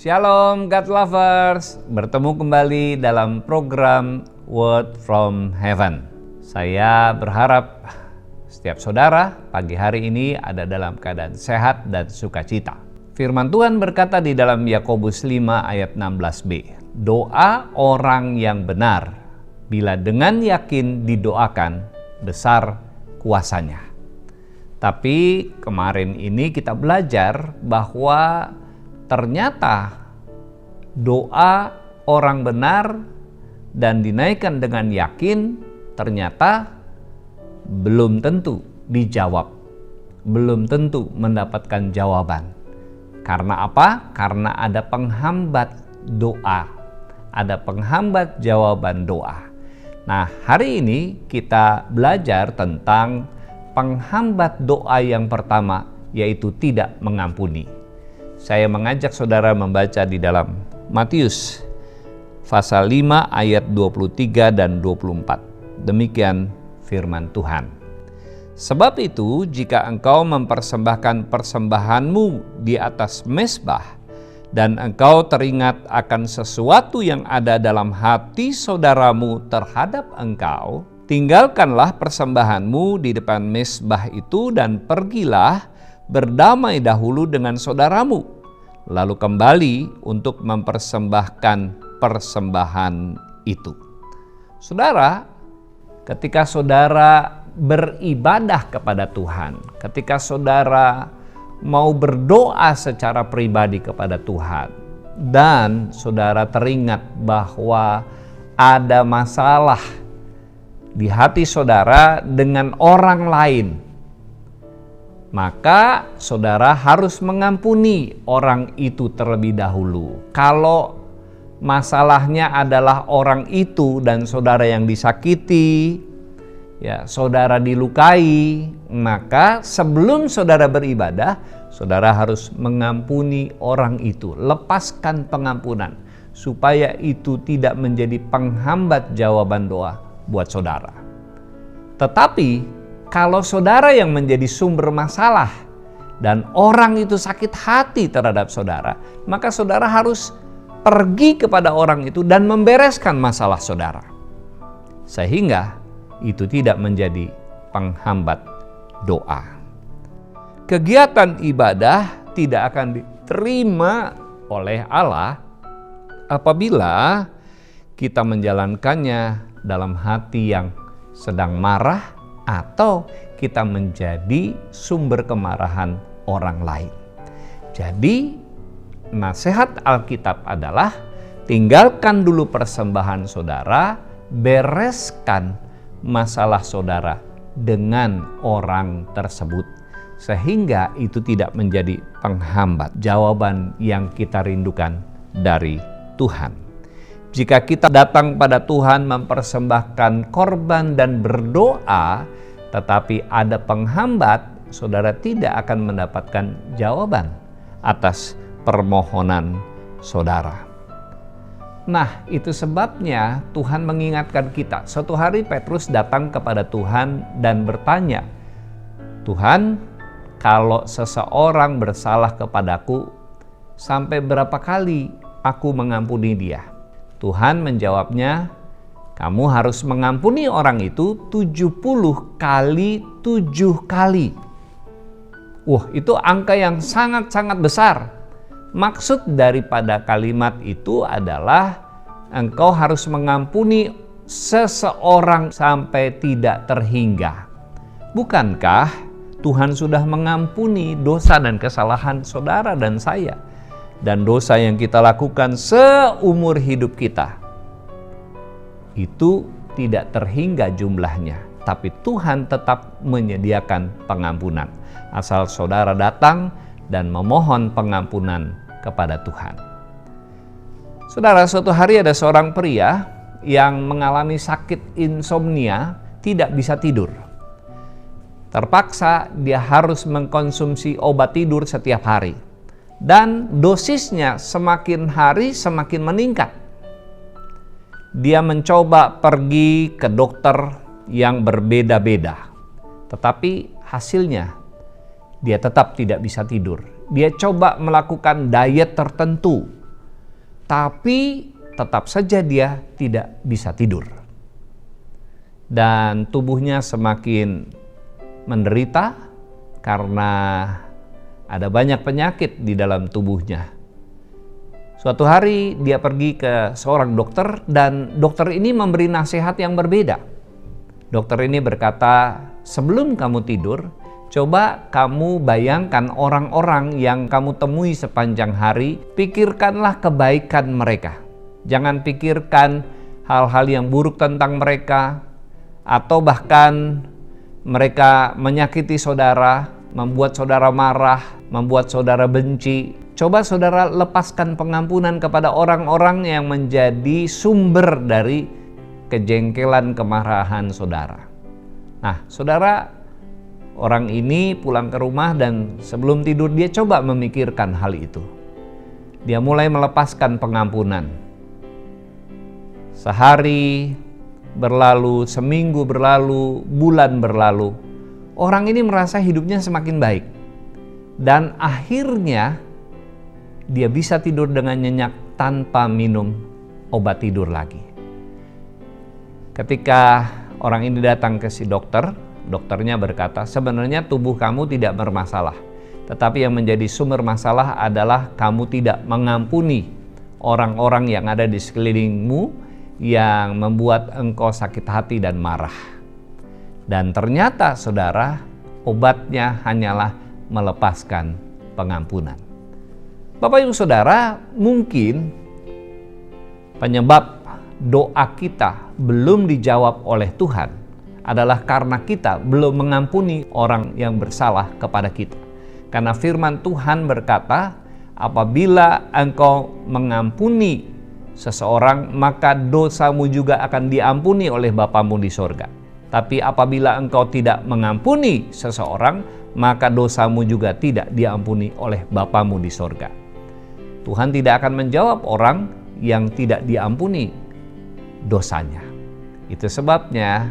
Shalom God Lovers, bertemu kembali dalam program Word from Heaven. Saya berharap setiap saudara pagi hari ini ada dalam keadaan sehat dan sukacita. Firman Tuhan berkata di dalam Yakobus 5 ayat 16b, doa orang yang benar, bila dengan yakin didoakan, besar kuasanya. Tapi kemarin ini kita belajar bahwa ternyata doa orang benar dan dinaikkan dengan yakin ternyata belum tentu dijawab, belum tentu mendapatkan jawaban. Karena apa? Karena ada penghambat doa, ada penghambat jawaban doa. Nah, hari ini kita belajar tentang penghambat doa yang pertama, yaitu tidak mengampuni. Saya mengajak saudara membaca di dalam Matius pasal 5 ayat 23 dan 24. Demikian firman Tuhan. Sebab itu, jika engkau mempersembahkan persembahanmu di atas mezbah, dan engkau teringat akan sesuatu yang ada dalam hati saudaramu terhadap engkau, tinggalkanlah persembahanmu di depan mezbah itu dan pergilah berdamai dahulu dengan saudaramu, lalu kembali untuk mempersembahkan persembahan itu. Saudara, ketika saudara beribadah kepada Tuhan, ketika saudara mau berdoa secara pribadi kepada Tuhan, dan saudara teringat bahwa ada masalah di hati saudara dengan orang lain, maka saudara harus mengampuni orang itu terlebih dahulu. Kalau masalahnya adalah orang itu dan saudara yang disakiti, ya, saudara dilukai, maka sebelum saudara beribadah, saudara harus mengampuni orang itu. Lepaskan pengampunan supaya itu tidak menjadi penghambat jawaban doa buat saudara. Tetapi kalau saudara yang menjadi sumber masalah dan orang itu sakit hati terhadap saudara, maka saudara harus pergi kepada orang itu dan membereskan masalah saudara, sehingga itu tidak menjadi penghambat doa. Kegiatan ibadah tidak akan diterima oleh Allah apabila kita menjalankannya dalam hati yang sedang marah atau kita menjadi sumber kemarahan orang lain. Jadi, nasihat Alkitab adalah tinggalkan dulu persembahan saudara, bereskan masalah saudara dengan orang tersebut, sehingga itu tidak menjadi penghambat jawaban yang kita rindukan dari Tuhan. Jika kita datang pada Tuhan mempersembahkan korban dan berdoa, tetapi ada penghambat, saudara tidak akan mendapatkan jawaban atas permohonan saudara. Nah, itu sebabnya Tuhan mengingatkan kita. Suatu hari Petrus datang kepada Tuhan dan bertanya, Tuhan, kalau seseorang bersalah kepadaku, sampai berapa kali aku mengampuni dia? Tuhan menjawabnya, kamu harus mengampuni orang itu 70 kali 7 kali. Wah, itu angka yang sangat-sangat besar. Maksud daripada kalimat itu adalah engkau harus mengampuni seseorang sampai tidak terhingga. Bukankah Tuhan sudah mengampuni dosa dan kesalahan saudara dan saya, dan dosa yang kita lakukan seumur hidup kita? Itu tidak terhingga jumlahnya, tapi Tuhan tetap menyediakan pengampunan asal saudara datang dan memohon pengampunan kepada Tuhan. Saudara, suatu hari ada seorang pria yang mengalami sakit insomnia, tidak bisa tidur. Terpaksa dia harus mengkonsumsi obat tidur setiap hari. Dan dosisnya semakin hari semakin meningkat. Dia mencoba pergi ke dokter yang berbeda-beda. Tetapi hasilnya dia tetap tidak bisa tidur. Dia coba melakukan diet tertentu, tapi tetap saja dia tidak bisa tidur. Dan tubuhnya semakin menderita karena ada banyak penyakit di dalam tubuhnya. Suatu hari dia pergi ke seorang dokter dan dokter ini memberi nasihat yang berbeda. Dokter ini berkata, sebelum kamu tidur, coba kamu bayangkan orang-orang yang kamu temui sepanjang hari, pikirkanlah kebaikan mereka. Jangan pikirkan hal-hal yang buruk tentang mereka, atau bahkan mereka menyakiti saudara, membuat saudara marah, membuat saudara benci. Coba saudara lepaskan pengampunan kepada orang-orang yang menjadi sumber dari kejengkelan, kemarahan saudara. Nah, saudara, orang ini pulang ke rumah dan sebelum tidur dia coba memikirkan hal itu. Dia mulai melepaskan pengampunan. Sehari berlalu, seminggu berlalu, bulan berlalu. Orang ini merasa hidupnya semakin baik. Dan akhirnya dia bisa tidur dengan nyenyak tanpa minum obat tidur lagi. Ketika orang ini datang ke si dokter, dokternya berkata, sebenarnya tubuh kamu tidak bermasalah. Tetapi yang menjadi sumber masalah adalah kamu tidak mengampuni orang-orang yang ada di sekelilingmu yang membuat engkau sakit hati dan marah. Dan ternyata saudara, obatnya hanyalah melepaskan pengampunan. Bapak Ibu Saudara, mungkin penyebab doa kita belum dijawab oleh Tuhan adalah karena kita belum mengampuni orang yang bersalah kepada kita. Karena firman Tuhan berkata, apabila engkau mengampuni seseorang, maka dosamu juga akan diampuni oleh Bapamu di sorga. Tapi apabila engkau tidak mengampuni seseorang, maka dosamu juga tidak diampuni oleh Bapamu di sorga. Tuhan tidak akan menjawab orang yang tidak diampuni dosanya. Itu sebabnya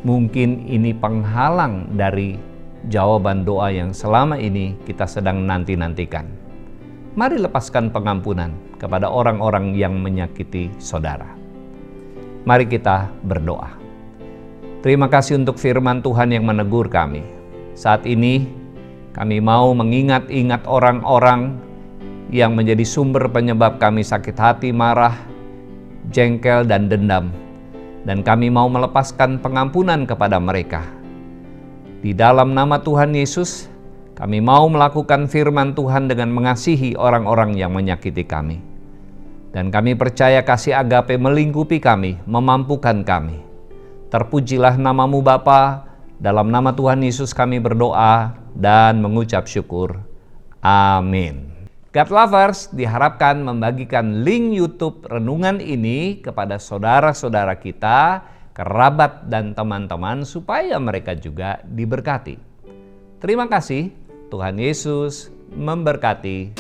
mungkin ini penghalang dari jawaban doa yang selama ini kita sedang nanti-nantikan. Mari lepaskan pengampunan kepada orang-orang yang menyakiti saudara. Mari kita berdoa. Terima kasih untuk firman Tuhan yang menegur kami. Saat ini kami mau mengingat-ingat orang-orang yang menjadi sumber penyebab kami sakit hati, marah, jengkel, dan dendam. Dan kami mau melepaskan pengampunan kepada mereka. Di dalam nama Tuhan Yesus, kami mau melakukan firman Tuhan dengan mengasihi orang-orang yang menyakiti kami. Dan kami percaya kasih agape melingkupi kami, memampukan kami. Terpujilah namamu Bapa, dalam nama Tuhan Yesus kami berdoa dan mengucap syukur. Amin. God Lovers diharapkan membagikan link YouTube renungan ini kepada saudara-saudara kita, kerabat dan teman-teman supaya mereka juga diberkati. Terima kasih, Tuhan Yesus memberkati.